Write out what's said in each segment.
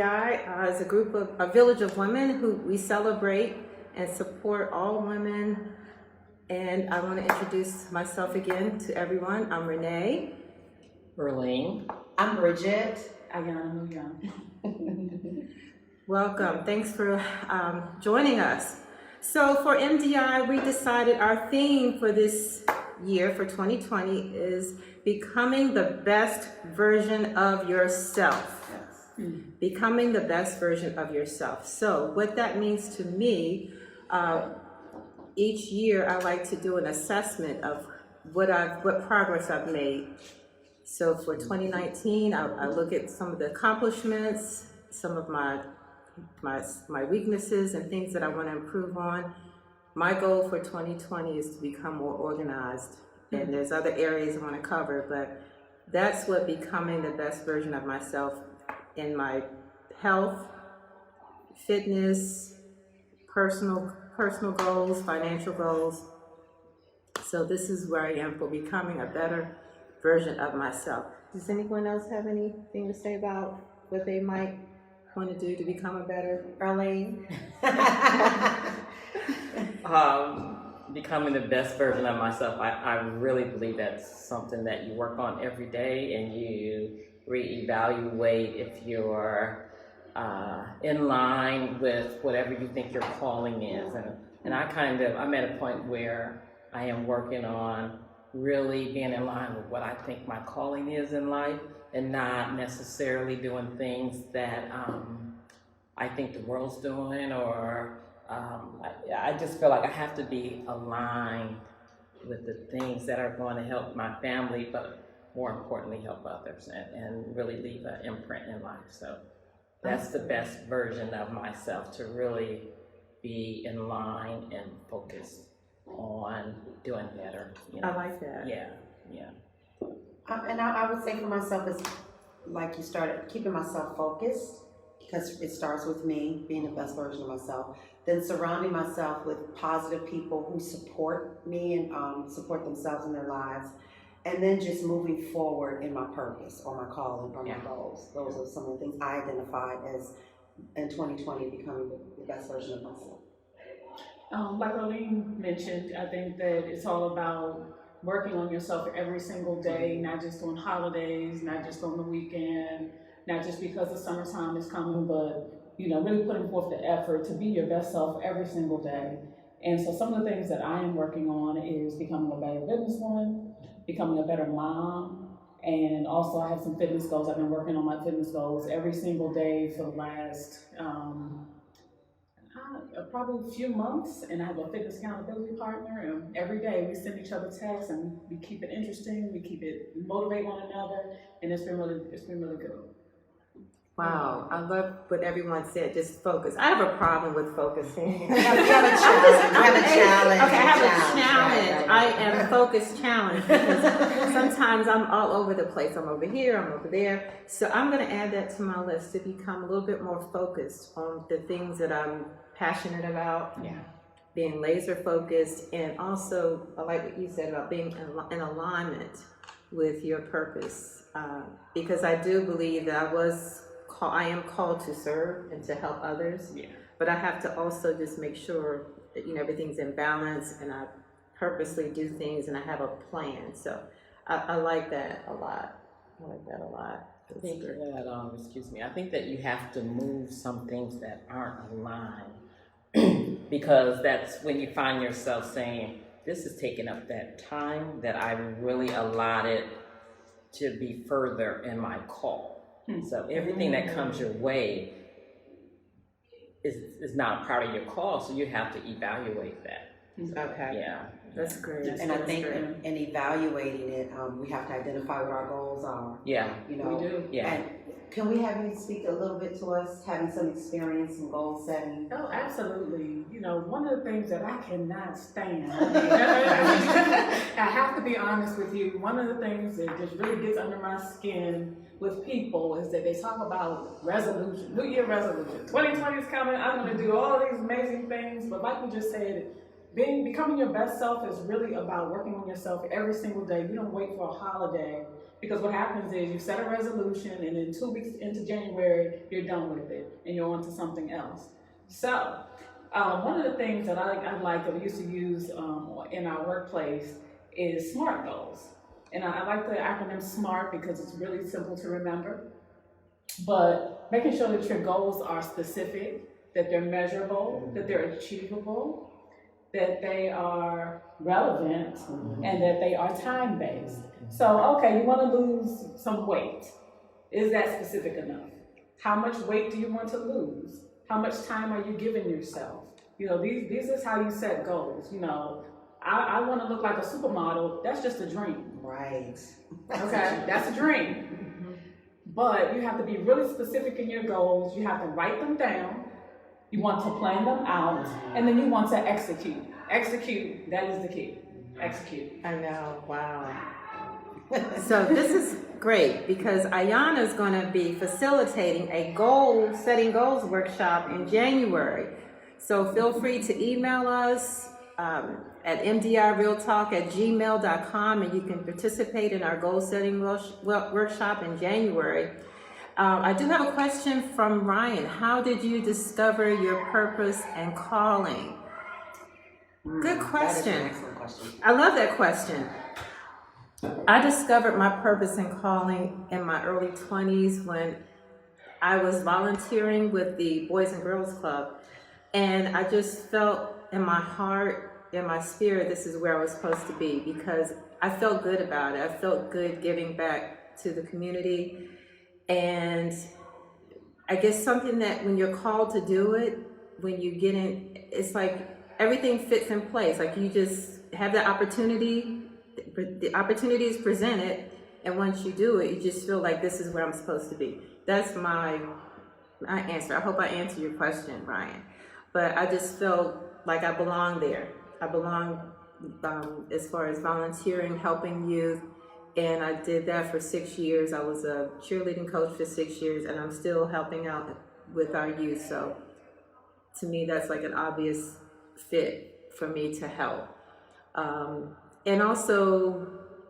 MDI is a village of women who we celebrate and support all women. And I want to introduce myself again to everyone. I'm Renee. Berlin. I'm Bridget. Welcome. Thanks for joining us. So for MDI, we decided our theme for this year, for 2020, is becoming the best version of yourself. Yes. Becoming the best version of yourself. So what that means to me, each year I like to do an assessment of what progress I've made. So for 2019, I look at some of the accomplishments, some of my weaknesses and things that I want to improve on. My goal for 2020 is to become more organized, and there's other areas I want to cover, but that's what becoming the best version of myself in my health, fitness, personal goals, financial goals. So this is where I am for becoming a better version of myself. Does anyone else have anything to say about what they might want to do to become a better Arlene? Becoming the best version of myself, I really believe that's something that you work on every day, and you reevaluate if you're in line with whatever you think your calling is. And I'm at a point where I am working on really being in line with what I think my calling is in life, and not necessarily doing things that I think the world's doing, or I just feel like I have to be aligned with the things that are going to help my family, but more importantly help others, and really leave an imprint in life. So that's the best version of myself, to really be in line and focused on doing better. You know? I like that. Yeah. And I would say for myself is, like you started, keeping myself focused, because it starts with me being the best version of myself. Then surrounding myself with positive people who support me and support themselves in their lives. And then just moving forward in my purpose or my calling or my goals. Those are some of the things I identified as in 2020 becoming the best version of myself. Like Arlene mentioned, I think that it's all about working on yourself every single day, not just on holidays, not just on the weekend, not just because the summertime is coming, but really putting forth the effort to be your best self every single day. And so some of the things that I am working on is becoming a better businesswoman, becoming a better mom, and also I have some fitness goals. I've been working on my fitness goals every single day for the last probably a few months, and I have a fitness accountability partner, and every day we send each other texts and we keep it interesting, we motivate one another, and it's been really good. Wow, I love what everyone said, just focus. I have a problem with focusing. You have a challenge. Okay, I have a challenge. I am a focus challenge, because sometimes I'm all over the place. I'm over here, I'm over there. So I'm going to add that to my list, to become a little bit more focused on the things that I'm passionate about. Yeah. Being laser focused, and also I like what you said about being in alignment with your purpose, because I do believe that I am called to serve and to help others. Yeah. But I have to also just make sure that everything's in balance, and I purposely do things, and I have a plan. So I like that a lot. I like that a lot. I think that, I think that you have to move some things that aren't aligned, because that's when you find yourself saying, this is taking up that time that I really allotted to be further in my call. So everything that comes your way is not part of your call, so you have to evaluate that. Okay. Yeah. That's great. And I think in evaluating it, we have to identify what our goals are. Yeah. We do. Yeah. And can we have you speak a little bit to us, having some experience in goal setting? Oh, absolutely. One of the things that I cannot stand, I have to be honest with you, one of the things that just really gets under my skin with people is that they talk about resolution, New Year resolution. 2020 is coming, I'm going to do all these amazing things, but like we just said, becoming your best self is really about working on yourself every single day. You don't wait for a holiday Because what happens is you set a resolution and then 2 weeks into January, you're done with it and you're on to something else. So, one of the things that I like that we used to use in our workplace is SMART goals. And I like the acronym SMART because it's really simple to remember. But making sure that your goals are specific, that they're measurable, that they're achievable, that they are relevant, and that they are time-based. So, okay, you want to lose some weight. Is that specific enough? How much weight do you want to lose? How much time are you giving yourself? You know, these is how you set goals. You know, I want to look like a supermodel. That's just a dream. Right. Okay, that's a dream. But you have to be really specific in your goals. You have to write them down. You want to plan them out, and then you want to execute. Execute, that is the key. Execute. I know, wow. So this is great because Ayana is going to be facilitating a setting goals workshop in January. So feel free to email us at mdirealtalk@gmail.com and you can participate in our goal setting workshop in January. I do have a question from Ryan. How did you discover your purpose and calling? Good question. That is an excellent question. I love that question. I discovered my purpose and calling in my early 20s when I was volunteering with the Boys and Girls Club. And I just felt in my heart, in my spirit, this is where I was supposed to be because I felt good about it. I felt good giving back to the community. And I guess something that when you're called to do it, when you get in, it's like everything fits in place. Like you just have the opportunity is presented, and once you do it, you just feel like this is where I'm supposed to be. That's my answer. I hope I answered your question, Ryan. But I just felt like I belong there. I belong as far as volunteering, helping youth. And I did that for 6 years. I was a cheerleading coach for 6 years, and I'm still helping out with our youth. So to me, that's like an obvious fit for me to help. And also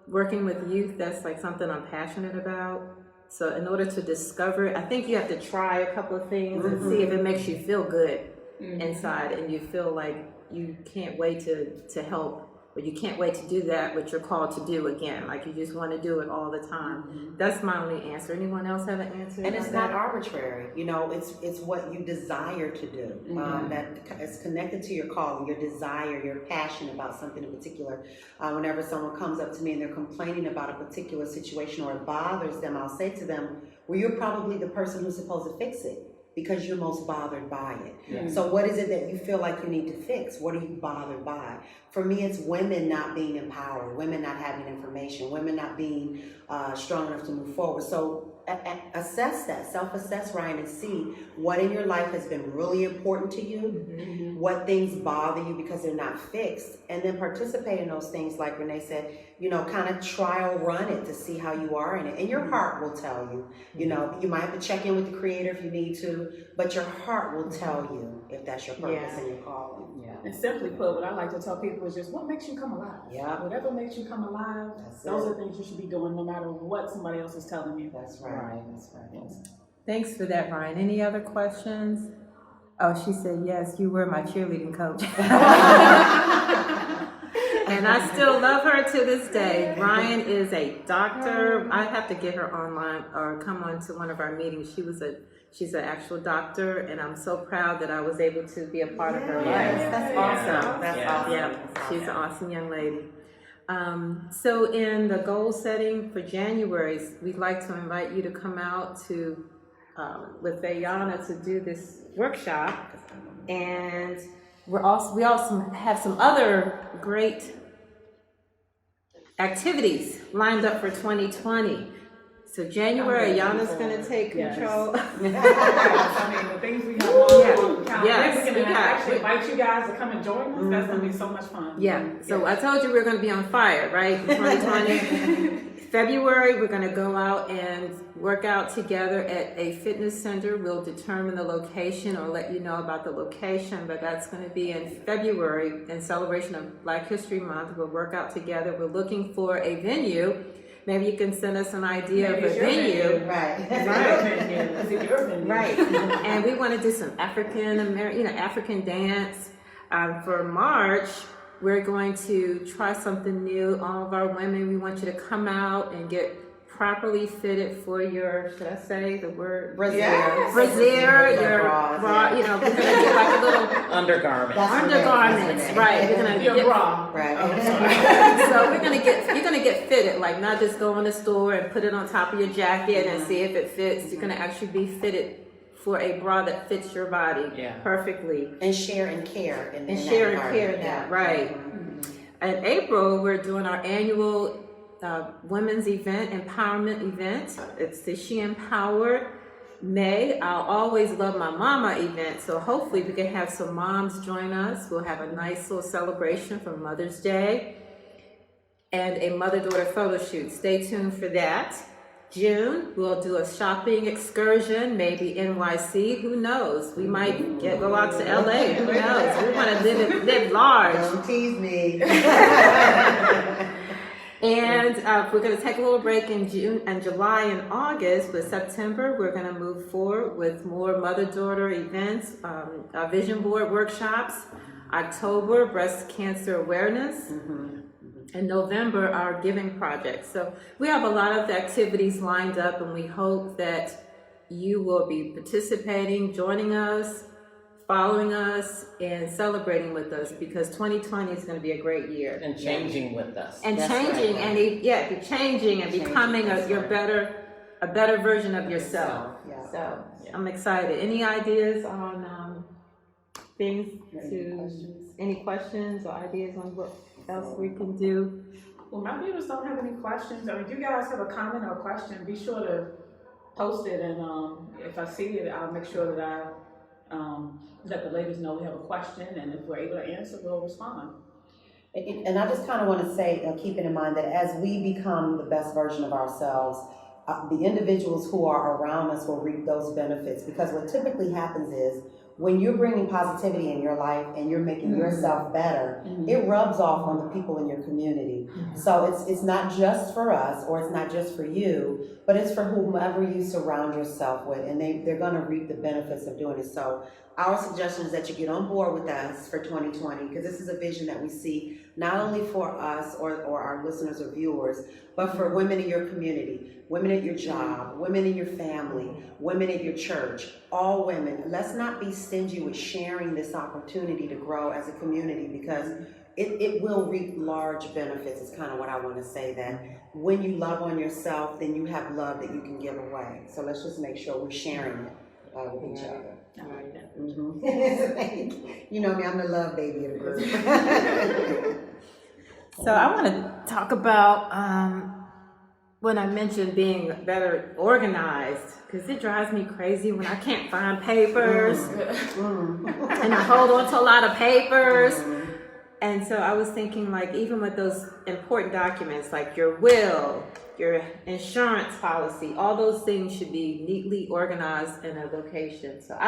working with youth, that's like something I'm passionate about. So in order to discover it, I think you have to try a couple of things and see if it makes you feel good inside and you feel like you can't wait to help. But you can't wait to do that, what you're called to do again. Like you just want to do it all the time. That's my only answer. Anyone else have an answer? And it's not arbitrary. You know, it's what you desire to do. That is connected to your calling, your desire, your passion about something in particular. Whenever someone comes up to me and they're complaining about a particular situation or it bothers them, I'll say to them, well, you're probably the person who's supposed to fix it, because you're most bothered by it. So what is it that you feel like you need to fix? What are you bothered by? For me, it's women not being empowered, women not having information, women not being strong enough to move forward. So assess that, self-assess, Ryan, and see what in your life has been really important to you, what things bother you because they're not fixed, and then participate in those things like Renee said, you know, kind of trial run it to see how you are in it. And your heart will tell you, you know, you might have to check in with the Creator if you need to, but your heart will tell you if that's your purpose and your calling. And simply put, what I like to tell people is just what makes you come alive. Whatever makes you come alive, those are things you should be doing no matter what somebody else is telling you. That's right. That's right. Thanks for that, Ryan. Any other questions? Oh, she said, yes, you were my cheerleading coach. And I still love her to this day. Ryan is a doctor. I have to get her online or come on to one of our meetings. She's an actual doctor, and I'm so proud that I was able to be a part of her life. That's awesome. That's awesome. Yeah, she's an awesome young lady. So in the goal setting for January, we'd like to invite you to come out to with Ayana to do this workshop, and we also have some other great activities lined up for 2020. So January, Ayana's going to take control. I mean, the things we have on the calendar. Yes, we can actually invite you guys to come and join us. That's going to be so much fun. Yeah, so I told you we were going to be on fire, right, in 2020. February, we're going to go out and work out together at a fitness center. We'll determine the location or let you know about the location, but that's going to be in February in celebration of Black History Month. We'll work out together. We're looking for a venue maybe you can send us an idea Maybe of a it's your venue. Right. Is it your venue? Right, and we want to do some African dance. For March, we're going to try something new. All of our women, we want you to come out and get properly fitted for your, should I say the word? Brassiere. Yes. Brassiere, your bras, bra, yeah. we're gonna get like a little Undergarment. That's undergarments, right. right? We're gonna Your get, bra. Right. so you're gonna get fitted, like not just go in the store and put it on top of your jacket and see if it fits. You're gonna actually be fitted for a bra that fits your body Yeah. perfectly. And share and care. In Share and that care regard. that, right. In April, we're doing our annual women's event, empowerment event. It's the She Empowered. May, I'll always love my mama event, so hopefully we can have some moms join us. We'll have a nice little celebration for Mother's Day and a mother-daughter photo shoot. Stay tuned for that. June, we'll do a shopping excursion, maybe NYC, who knows? We might go out to LA, who knows? We want to live large. Don't tease me. And we're going to take a little break in June and July and August. But September, we're going to move forward with more mother-daughter events, vision board workshops. October, breast cancer awareness. And November, our giving project. So we have a lot of activities lined up, and we hope that you will be participating, joining us, following us, and celebrating with us, because 2020 is going to be a great year. And changing with us. And That's changing, right. and be changing and becoming a better version of yourself. Yeah. So I'm excited. Any ideas on things any questions or ideas on what else we can do? Well, my viewers don't have any questions. I mean, if you guys have a comment or a question, be sure to post it, and if I see it, I'll make sure that I let the ladies know we have a question, and if we're able to answer, we'll respond. And I just kind of want to say, keeping in mind that as we become the best version of ourselves, the individuals who are around us will reap those benefits, because what typically happens is when you're bringing positivity in your life and you're making yourself better, it rubs off on the people in your community. So it's not just for us, or it's not just for you, but it's for whomever you surround yourself with, and they're going to reap the benefits of doing it. So our suggestion is that you get on board with us for 2020, because this is a vision that we see not only for us or our listeners or viewers, but for women in your community, women at your job, women in your family, women at your church, all women. Let's not be stingy with sharing this opportunity to grow as a community, because it will reap large benefits, is kind of what I want to say, that when you love on yourself, then you have love that you can give away. So let's just make sure we're sharing it with each other. You know me, I'm the love baby of the group. So I want to talk about when I mentioned being better organized, because it drives me crazy when I can't find papers and I hold on to a lot of papers. And so I was thinking, like, even with those important documents, like your will, your insurance policy, all those things should be neatly organized in a location. So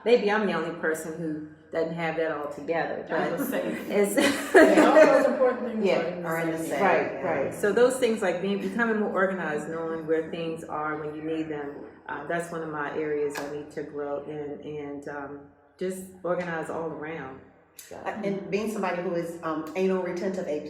maybe I'm the only person who doesn't have that all together, but it's All those important things are in the same. right. So those things, like becoming more organized, knowing where things are when you need them, that's one of my areas I need to grow in, and just organize all around. So. And being somebody who is anal retentive A+,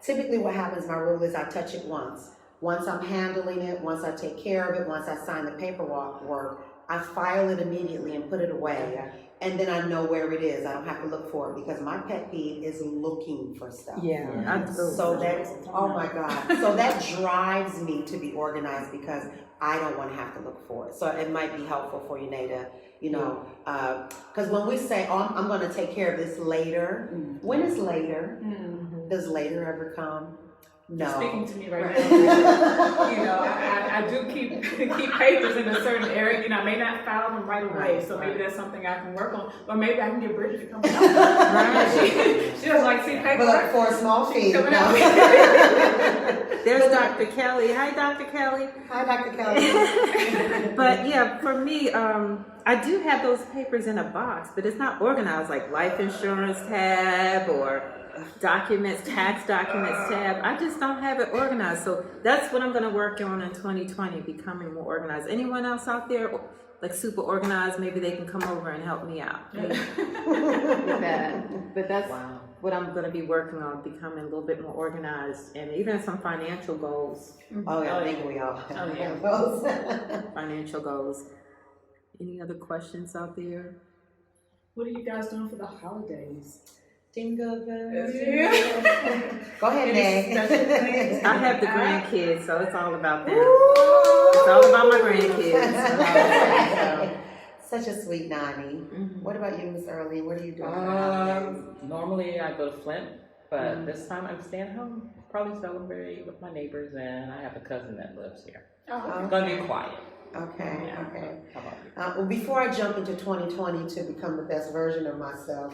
typically what happens, my rule is I touch it once. Once I'm handling it, once I take care of it, once I sign the paperwork, I file it immediately and put it away. And then I know where it is. I don't have to look for it, because my pet peeve is looking for stuff. So that, oh my God. So that drives me to be organized, because I don't want to have to look for it. So it might be helpful for you, Nada, because when we say, oh, I'm going to take care of this later, when is later? Does later ever come? No. You're speaking to me right now. I do keep papers in a certain area. I may not file them right away, so maybe that's something I can work on. Or maybe I can get Bridget to come out. She doesn't like see papers. But for a small fee. Coming No. There's Dr. Kelly. Hi, Dr. Kelly. Hi, Dr. Kelly. But yeah, for me, I do have those papers in a box, but it's not organized, like life insurance tab or documents, tax documents tab. I just don't have it organized. So that's what I'm gonna work on in 2020, becoming more organized. Anyone else out there like super organized? Maybe they can come over and help me out with that. But that's Wow. what I'm gonna be working on, becoming a little bit more organized, and even some financial goals. Oh, yeah, I think we all Oh, yeah. have those. Financial goals. Any other questions out there? What are you guys doing for the holidays? Jingle bells. Yeah. Go ahead, Any special things? Nate. I have the grandkids, so it's all about them. It's all about my grandkids. Such a sweet nanny. Mhm. What about you, Miss Early? What are you doing? for the holidays? Normally I go to Flint, but this time I'm staying home. Probably celebrate with my neighbors, and I have a cousin that lives here. Oh, It's gonna be quiet. Okay, Yeah. okay. How about you? Well, before I jump into 2020 to become the best version of myself.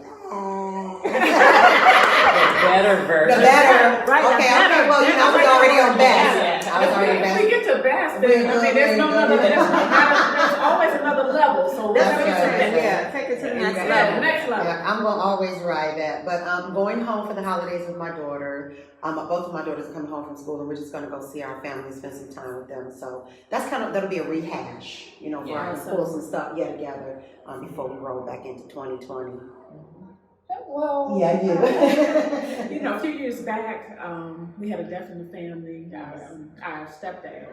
Better The version. better. Right, the Okay, better. okay. Well, you know, I was already on best. Yeah. I was already If best. we get to best, then, I mean, there's no other, there's always another level, so That's let's get to right. that. Yeah, take it to the next Yeah, level. next level. Yeah, I'm gonna always ride that. But I'm going home for the holidays with my daughter. Both of my daughters are coming home from school, and we're just gonna go see our family and spend some time with them. So that'll be a rehash, you know, for Yeah. us to pull some stuff together before we roll back into 2020. Well, Yeah, you. you know, a few years back, we had a death in the family, our stepdad.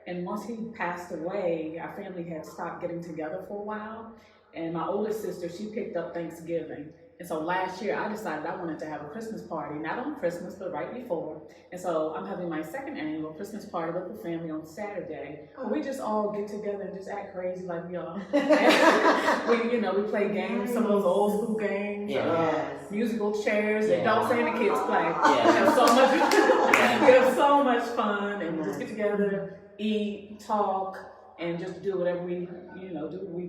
And once he passed away, our family had stopped getting together for a while. And my oldest sister, she picked up Thanksgiving. And so last year, I decided I wanted to have a Christmas party, not on Christmas, but right before. And so I'm having my second annual Christmas party with the family on Saturday. Where we just all get together and just act crazy like we are. We play games, some of those old school games. Yeah. Musical chairs that Yeah. don't say the kids play. Yeah. We have so much fun, and we just get together, eat, talk, and just do whatever we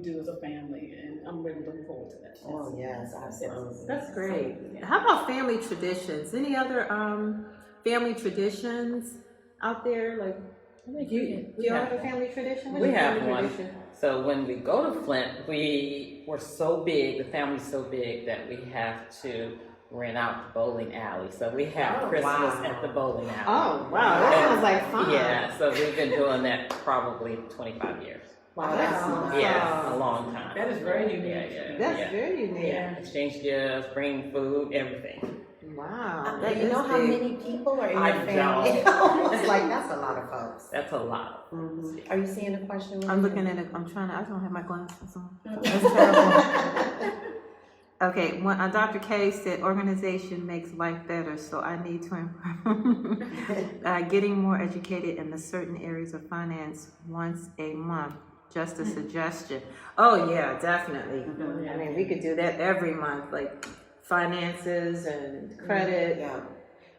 do as a family. And I'm really looking forward to that. Oh yes, absolutely. That's great. How about family traditions? Any other family traditions out there? Like, do you have a family tradition? What's We your have family one. tradition? So when we go to Flint, we were so big, the family's so big that we have to rent out the bowling alley. So we have Oh, Christmas wow. at the bowling alley. Oh, wow, that sounds like fun. Yeah, so we've been doing that probably 25 years. Wow, that's Wow. nice. Yeah, a long time. That is very unique. Yeah. That's very unique. Yeah. Exchange gifts, bring food, everything. Wow. Do you know how many people are in I your family? It's like that's a lot of folks. That's a lot. Mhm. Are you seeing the question? I'm looking at it. I don't have my glasses on. That's terrible. Okay, Dr. K said organization makes life better, so I need to improve. Getting more educated in the certain areas of finance once a month. Just a suggestion. Oh yeah, definitely. I mean, we could do that every month, like finances and credit. Yeah.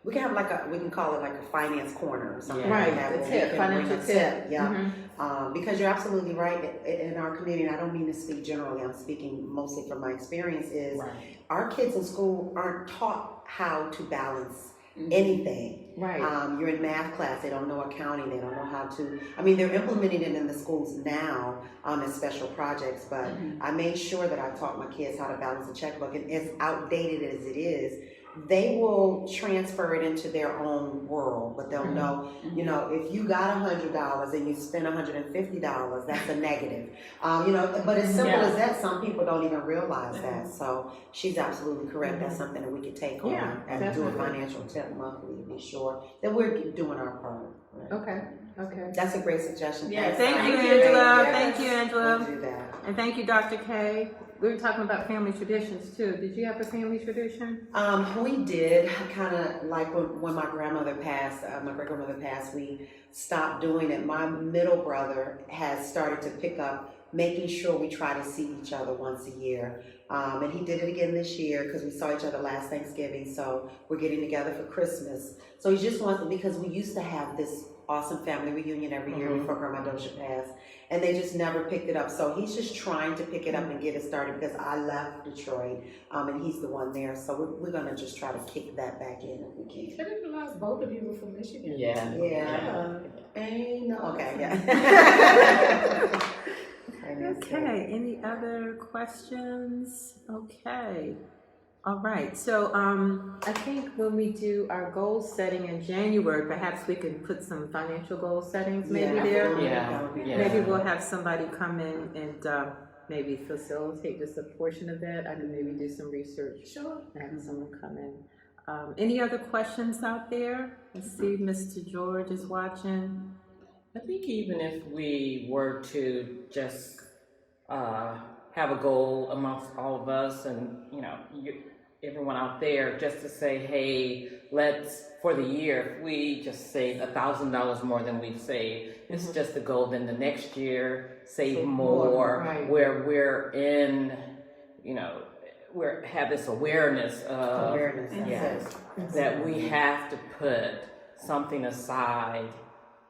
We can have we can call it like a finance corner or something. Yeah. like Right, that, the where we tip, can financial bring a tip. Yeah. Mhm. Because you're absolutely right. In our community, and I don't mean to speak generally, I'm speaking mostly from my experience, is our kids in school aren't taught how to balance anything. Right. You're in math class, they don't know accounting, they don't know how to, they're implementing it in the schools now as special projects, but I made sure that I taught my kids how to balance a checkbook, and as outdated as it is, they will transfer it into their own world, but they'll know, if you got $100 and you spend $150, that's a negative. But as simple as that, some people don't even realize that. So she's absolutely correct. That's something that we could take on and do a definitely. financial tip monthly to be sure that we're doing our part. Right? Okay. That's a great suggestion. Yeah, Thank you, Thank you. Angela. Yes. Thank you, We'll Angela. do that. And thank you, Dr. K. We were talking about family traditions too. Did you have a family tradition? We did kind of like when my grandmother passed, my great grandmother passed, we stopped doing it. My middle brother has started to pick up making sure we try to see each other once a year. And he did it again this year because we saw each other last Thanksgiving. So we're getting together for Christmas. So he just wants, because we used to have this awesome family reunion every year before Grandma Dosha passed, and they just never picked it up. So he's just trying to pick it up and get it started because I left Detroit, and he's the one there. So we're gonna just try to kick that back in if we can. I didn't realize both of you were from Michigan. Yeah. Okay, yeah. Okay, any other questions? Okay. All right, so I think when we do our goal setting in January, perhaps we can put some financial goal settings maybe there. Yeah, yeah. Maybe we'll have somebody come in and maybe facilitate just a portion of that. I can maybe do some research Sure. and have someone come in. Any other questions out there? Let's see, Mr. George is watching. I think even if we were to just have a goal amongst all of us, and everyone out there, just to say, hey, let's for the year, if we just save $1,000 more than we've saved, it's just a goal. Then the next year, save more, right. where we're in, we have this awareness of Yes. that we have to put something aside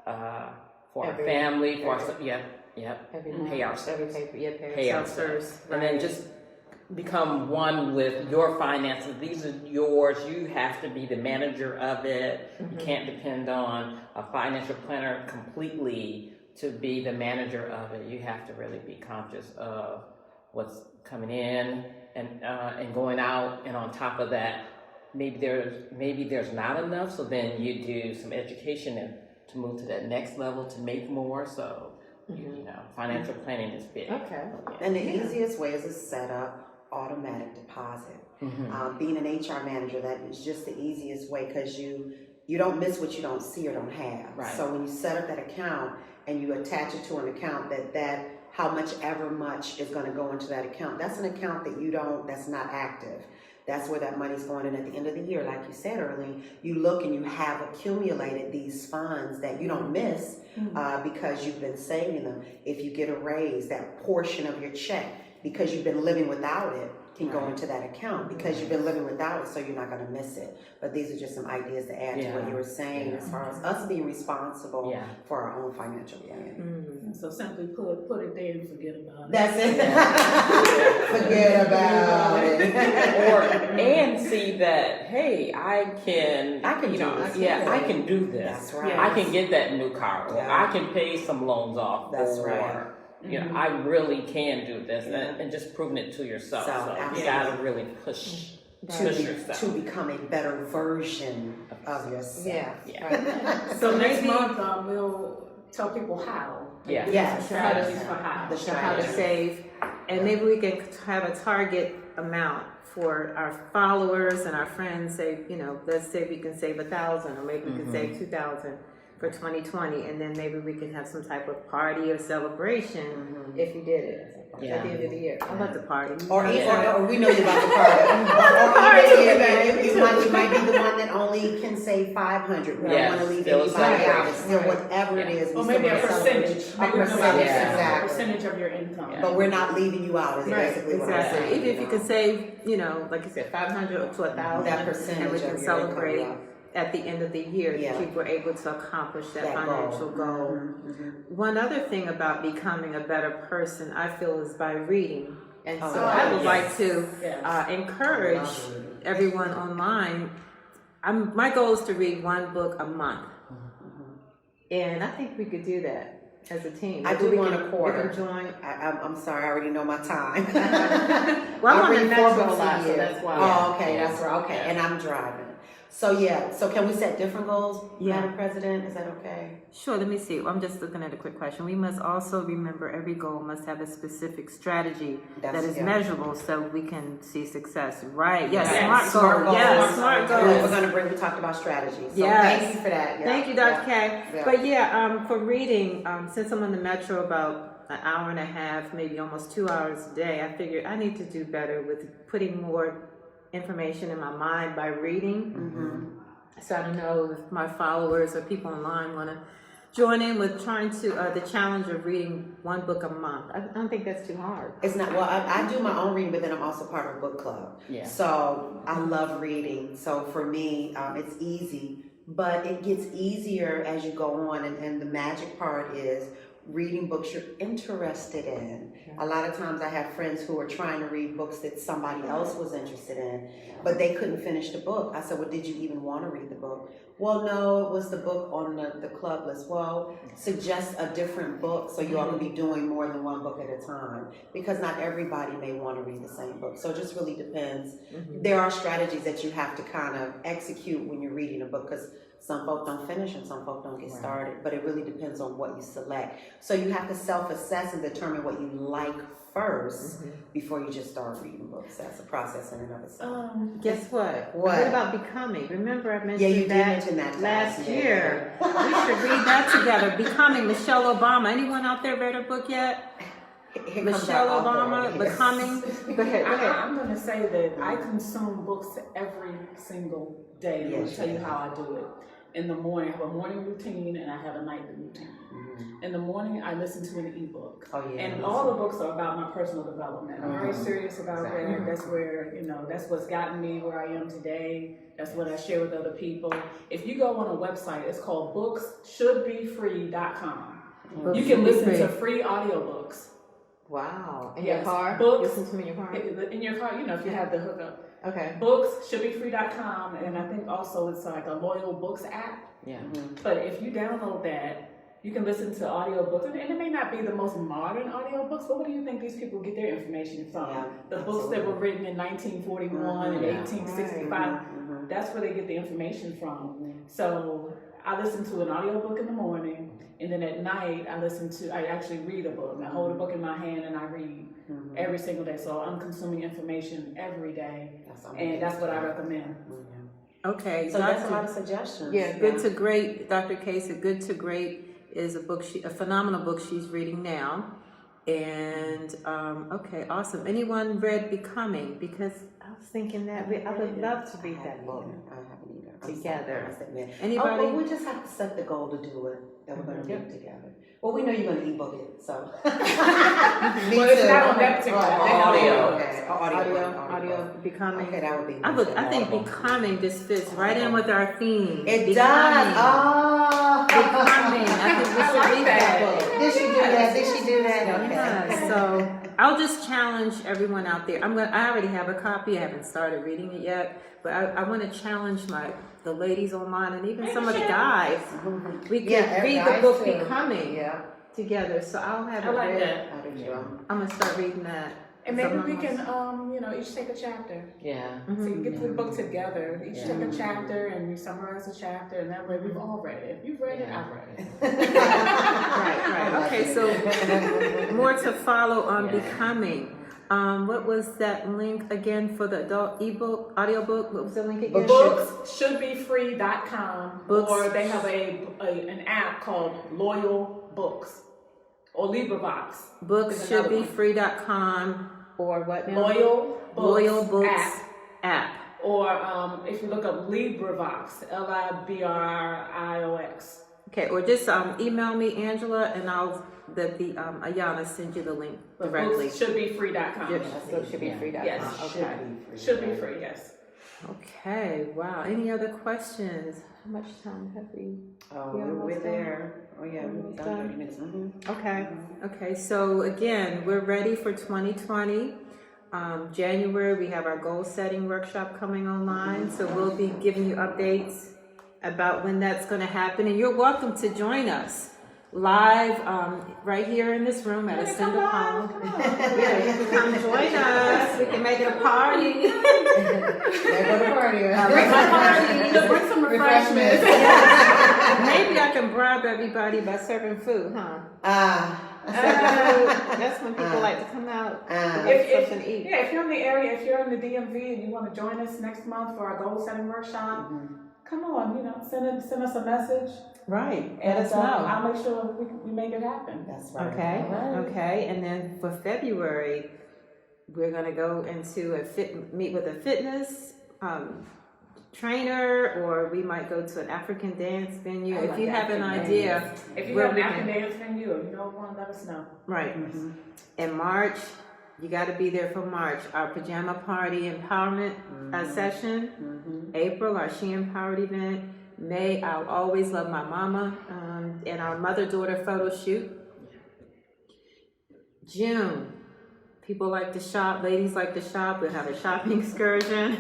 for our family, for our Every pay ourselves. pay ourselves first. And then just become one with your finances. These are yours. You have to be the manager of it. You can't depend on a financial planner completely to be the manager of it. You have to really be conscious of what's coming in and going out. And on top of that, maybe there's not enough. So then you do some education and to move to that next level to make more. So financial planning is big. Okay. And the easiest way is to set up automatic deposit. Being an HR manager, that is just the easiest way, because you don't miss what you don't see or don't have. Right. So when you set up that account and you attach it to an account that how much is going to go into that account, that's an account that's not active. That's where that money's going in at the end of the year. Like you said earlier, you look and you have accumulated these funds that you don't miss because you've been saving them. If you get a raise, that portion of your check, because you've been living without it, can go into that account because you've been living without it, so you're not going to miss it. But these are just some ideas to add to what you were saying as far as us being responsible for our own financial planning. So simply put it there and forget about it. That's it. Forget about it. And see that, hey, I can do this. Yeah, I can do this. That's right. I can get that new car, or I can pay some loans off. That's or, right. I really can do this, and just proving it to yourself. So you gotta really push yourself to become a better version of yourself. Yeah. So next month we'll tell people how. Yes. Strategies for how. How to save, and maybe we can have a target amount for our followers and our friends. Say, let's say we can save 1,000, or maybe we can save 2,000 for 2020, and then maybe we can have some type of party or celebration if you did it at the end of the year. I love the party. Or we know you about the party. You might be the one that only can save 500. We don't want to leave anybody out. Still, whatever it is, Or maybe a percentage. Exactly. Percentage of your income. But we're not leaving you out. Is basically what I'm saying. Even if you could save, like you said, 500 to 1,000, that percentage, and we can of your celebrate income, at the end of the year that you were able to accomplish that financial goal. One other thing about becoming a better person, I feel, is by reading. And so I would like to encourage everyone online. My goal is to read one book a month. And I think we could do that as a team. I do want a quarter. We can join. I'm sorry, I already know my time. Well, I'm on the read metro 4 a books lot, so year. that's why. Oh, okay, that's right. Okay, and I'm driving. So can we set different goals, Madam President? Is that okay? Sure, let me see. I'm just looking at a quick question. We must also remember every goal must have a specific strategy that is measurable so we can see success. Right. Yes, smart goals. Yes, smart goals. We talked about strategies. So yes. Thank you for that. Thank you, Dr. K. But for reading, since I'm on the metro about an hour and a half, maybe almost 2 hours a day, I figured I need to do better with putting more information in my mind by reading. So I don't know if my followers or people online want to join in with trying to the challenge of reading one book a month. I don't think that's too hard. It's not. Well, I do my own reading, but then I'm also part of a book club. So I love reading. So for me, it's easy, but it gets easier as you go on. And the magic part is reading books you're interested in. A lot of times I have friends who are trying to read books that somebody else was interested in, but they couldn't finish the book. I said, well, did you even want to read the book? Well, no, it was the book on the club list. Well, suggest a different book so you all can be doing more than one book at a time, because not everybody may want to read the same book. So it just really depends. There are strategies that you have to kind of execute when you're reading a book, because some folk don't finish and some folk don't get started, but it really depends on what you select. So you have to self-assess and determine what you like first before you just start reading books. That's a process in and of itself. Guess what? What? What about Becoming? Remember I mentioned Yeah, you did that mention that to last us, year. We should read that together. Becoming, Michelle Obama. Anyone out there read her book yet? Here comes Michelle our author Obama, right here. Becoming. Go ahead, go ahead. I'm going to say that I consume books every single day. I'm going Yes, to tell you you how I do it. In the morning, I have a morning routine and I have a nightly routine. In the morning, I listen to an ebook. Oh, yeah. And all the books are about my personal development. I'm very serious about that. That's where, that's what's gotten me where I am today. That's what I share with other people. If you go on a website, it's called bookshouldbefree.com. You can listen to free audiobooks. Wow. In Yes, your car? books. Listen to me in your car? In your car, if you have the hookup. Okay. Bookshouldbefree.com, and I think also it's like a Loyal Books app. Yeah. But if you download that, you can listen to audiobooks, and it may not be the most modern audiobooks, but what do you think these people get their information from? Yeah, The books that were written in 1941 and 1865, that's where they get the information from. So I listen to an audiobook in the morning, and then at night I actually read a book. I hold a book in my hand and I read every single day. So I'm consuming information every day, and that's what I recommend. Okay. So that's a lot of suggestions. Yeah, Good to Great, Dr. Casey, Good to Great is a book, a phenomenal book she's reading now. And, okay, awesome. Anyone read Becoming? Because I was thinking that I would love to read that book. I haven't either. Together. Anybody? Anybody? Oh, we just have to set the goal to do it, that we're going to read together. Well, we know you're going to ebook it, so. Me Well, it's not on that particular audio. Okay. Audio, Becoming. Okay, that would be. I think Becoming just fits right in with our theme. It Becoming. does. Oh. Becoming. I think we should read that book. Did she do that? Did she do that? Okay. Yeah, so I'll just challenge everyone out there. I already have a copy. I haven't started reading it yet, but I want to challenge the ladies online and even some of the guys. We can read the book too. Becoming together. So I'll have it read. that. I'm gonna start reading that. And maybe we can, each take a chapter. Yeah. So you get the book together, each take a chapter, and we summarize the chapter, and that way we've all read it. If you've read it, I've read it. Right. Okay, so more to follow on Becoming. What was that link again for the adult ebook, audiobook? What was the link again? Bookshouldbefree.com, Books. or they have an app called Loyal Books, or LibriVox. Bookshouldbefree.com or what now? Loyal Books app. Or if you look up LibriVox, LiBRIOX. Okay, or just email me, Angela, and I'll Ayana send you the link directly. Bookshouldbefree.com. Bookshouldbefree.com. Yes. Okay. Should be free, yes. Okay. Wow. Any other questions? How much time have we? Oh, Yeah, we're almost there. Oh, yeah, we've done 30 minutes. Okay. Okay. So again, we're ready for 2020. January, we have our goal setting workshop coming online. So we'll be giving you updates about when that's going to happen. And you're welcome to join us live right here in this room at Ascenda Palm. Yeah, you can come join us. We can make it a party. There go the party. Bring some refreshments. Maybe I can bribe everybody by serving food, huh? That's when people like to come out to get something to eat. Yeah, if you're in the area, if you're in the DMV and you want to join us next month for our goal setting workshop, come on, send us a message. Right. And Let us know. I'll make sure we make it happen. That's right. Okay. Right. Okay. And then for February, we're gonna go into meet with a fitness trainer, or we might go to an African dance venue. If you have an idea, If you have an African dance venue, or you know one, let us know. right? In March, you got to be there for March. Our pajama party empowerment session. April, our She Empowered event. May, I'll always love my mama, and our mother-daughter photo shoot. June. People like to shop, ladies like to shop, we'll have a shopping excursion.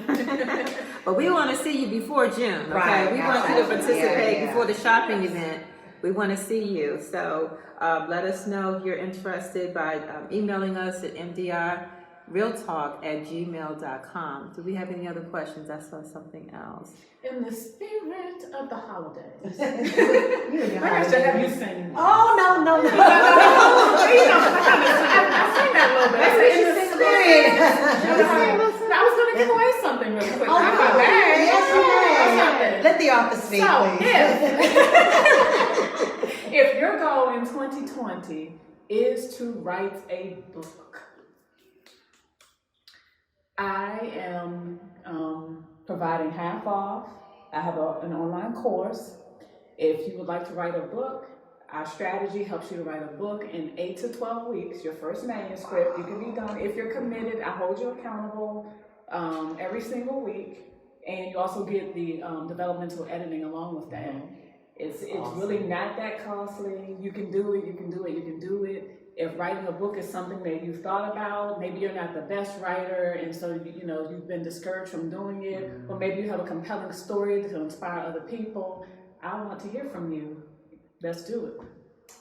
But we want to see you before June, okay? Right, We want you to absolutely. participate Yeah. before the shopping event. We want to see you. So let us know if you're interested by emailing us at mdirealtalk@gmail.com. Do we have any other questions? I saw something else. In the spirit of the holidays. You Maybe I should have you sing. Oh, no. I sang that a little bit. I said, in the spirit. I was going to give away something really quick. Oh, I got back. yes. Let the author speak, So, please. if your goal in 2020 is to write a book, I am providing half off. I have an online course. If you would like to write a book, our strategy helps you to write a book in 8 to 12 weeks. Your first manuscript, you can be done. If you're committed, I hold you accountable every single week. And you also get the developmental editing along with that. It's really not that costly. You can do it, you can do it, you can do it. If writing a book is something that you've thought about, maybe you're not the best writer, and so you've been discouraged from doing it, or maybe you have a compelling story to inspire other people, I want to hear from you. Let's do it.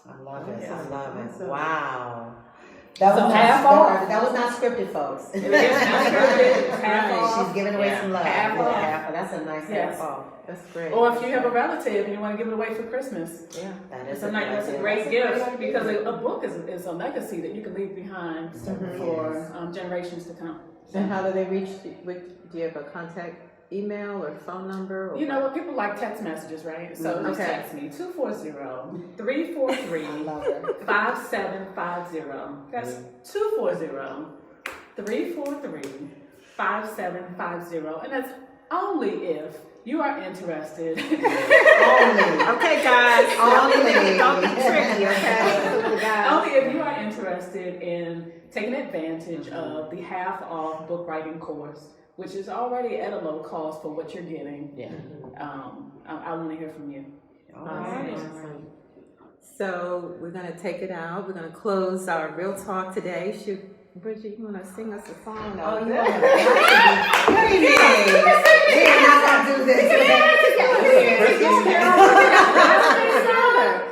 I love it. Awesome. I love it. Awesome. Wow. That So was half not off. scripted. That was not scripted, folks. It is not scripted. It's half Right. off. She's giving away Yeah. some love. Half Yeah, off. half. That's a nice Yes. half off. That's great. Or if you have a relative and you want to give it away for Christmas, Yeah. That that's is a good that's a idea. great That's gift great because idea. a book is a legacy that you can leave behind for generations to come. And how do they reach you? Do you have a contact email or phone number? Or You know what, people like text messages, right? So just Okay. text me 240-343 I love it. 5750. That's 240-343 5750, and that's only if you are interested. Only. Okay, guys. Only. Don't be tricky, okay? Guys. Only if you are interested in taking advantage of the half off book writing course, which is already at a low cost for what you're getting. Yeah. I want to hear from you. All right. Awesome. So we're gonna take it out. We're gonna close our real talk today. Bridget, you wanna sing us a song? Oh, you want to? What do you mean? We're not gonna do this.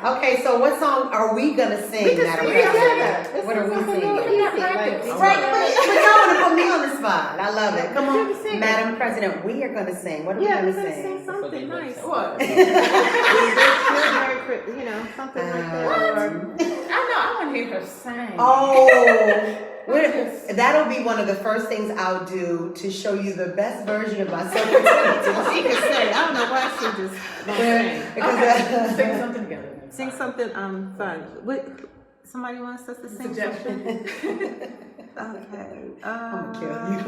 Okay, so what song are we gonna sing, Madam President? What are we singing? Right, but y'all want to put me on the spot. I love it. Come on, Madam President, we are gonna sing. What are we Yeah, gonna we're gonna sing sing? something nice. What? Something like that. I know, I want to hear her sing. Oh, that'll be one of the first things I'll do to show you the best version of myself. She can sing. I don't know why she just don't sing. Because Sing something together. Sing something fun. Somebody wants us to sing Suggestion. something? Okay. I'm gonna kill you.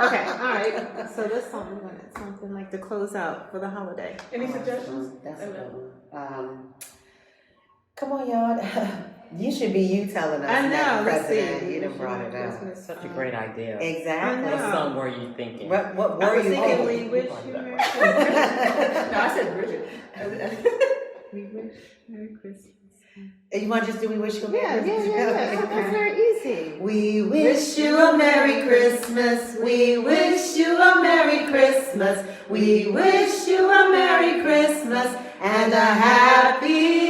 Okay, all right. So this song, we're gonna something like to close out for the holiday. Any suggestions? That's a good one. Come on, y'all. You should be you telling us. I know. Madam Let's see. President. You done brought it up. Such a great idea. Exactly. I What know. song were you thinking? What I were was you thinking we thinking? wish you Merry Christmas. No, I said Bridget. We wish Merry Christmas. You want to just do we wish you a Yeah. Merry Christmas? That's very easy. We wish you a Merry Christmas. We wish you a Merry Christmas. We wish you a Merry Christmas and a Happy